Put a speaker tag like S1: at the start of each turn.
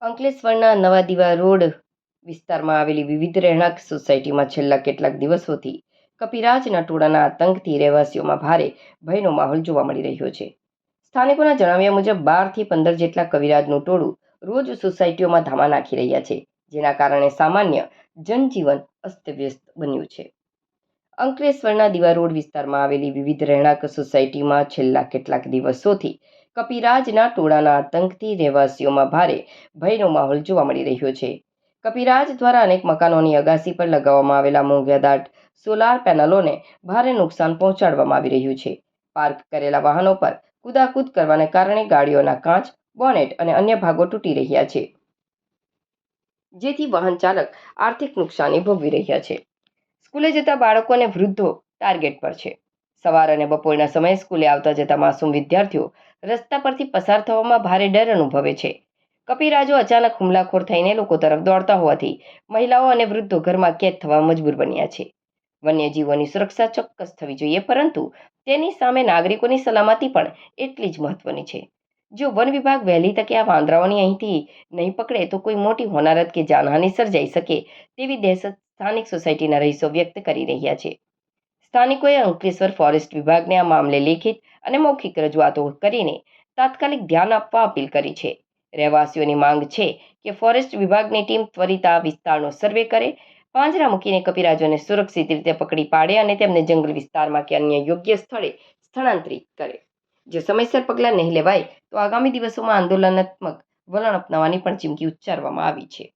S1: અંકલેશ્વરના નવા દીવા રોડ વિસ્તારમાં આવેલી વિવિધ રહેણાંક સોસાયટીમાં છેલ્લા કેટલાક દિવસોથી કપિરાજના ટોળાના આતંકથી રહેવાસીઓમાં ભારે ભયનો માહોલ જોવા મળી રહ્યો છે. સ્થાનિકોના જણાવ્યા મુજબ 12 થી 15 જેટલા કવિરાજનું ટોળું રોજ સોસાયટીઓમાં ધામા નાખી રહ્યા છે, જેના કારણે સામાન્ય જનજીવન અસ્તવ્યસ્ત બન્યું છે. અંકલેશ્વરના દીવા રોડ વિસ્તારમાં આવેલી વિવિધ રહેણાંક સોસાયટીમાં છેલ્લા કેટલાક દિવસોથી કપિરાજના ટોળાના આતંકથી રહેવાસીઓમાં ભારે ભયનો માહોલ જોવા મળી રહ્યો છે. કપિરાજ દ્વારા અનેક મકાનોની અગાસી પર લગાવવામાં આવેલા મોંઘાદાટ સોલાર પેનલોને ભારે નુકસાન પહોંચાડવામાં આવી રહ્યું છે. પાર્ક કરેલા વાહનો પર કૂદાકૂદ કરવાને કારણે ગાડીઓના કાચ, બોનેટ અને અન્ય ભાગો તૂટી રહ્યા છે, જેથી વાહન ચાલક આર્થિક નુકસાની ભોગવી રહ્યા છે. સ્કૂલે જતા બાળકો અને વૃદ્ધો ટાર્ગેટ પર છે. સવાર અને બપોરના સમયે સ્કૂલે આવતા જતા માસૂમ વિદ્યાર્થીઓ રસ્તા પરથી પસાર થવામાં ભારે ડર અનુભવે છે. કપિરાજો અચાનક હુમલાખોર થઈને લોકો તરફ દોડતા હોવાથી મહિલાઓ અને વૃદ્ધો ઘરમાં કેદ થવા મજબૂર બન્યા છે. વન્યજીવોની સુરક્ષા ચોક્કસ થવી જોઈએ, પરંતુ તેની સામે નાગરિકોની સલામતી પણ એટલી જ મહત્વની છે. જો વન વિભાગ વહેલી તકે આ વાંદરાઓની અહીંથી નહીં પકડે તો કોઈ મોટી હોનારત કે જાનહાનિ સર્જાઈ શકે તેવી દહેશત સ્થાનિક સોસાયટીના રહીશો વ્યક્ત કરી રહ્યા છે. સ્થાનિકોએ અંકલેશ્વર ફોરેસ્ટ વિભાગને આ મામલે લેખિત અને મૌખિક રજૂઆતો કરીને તાત્કાલિક ધ્યાન આપવા અપીલ કરી છે. રહેવાસીઓની માંગ છે કે ફોરેસ્ટ વિભાગની ટીમ ત્વરિત આ વિસ્તારનો સર્વે કરે, પાંજરા મૂકીને કપિરાજોને સુરક્ષિત રીતે પકડી પાડે અને તેમને જંગલ વિસ્તારમાં કે અન્ય યોગ્ય સ્થળે સ્થળાંતરિત કરે. જો સમયસર પગલાં નહીં લેવાય તો આગામી દિવસોમાં આંદોલનાત્મક વલણ અપનાવવાની પણ ચીમકી ઉચ્ચારવામાં આવી છે.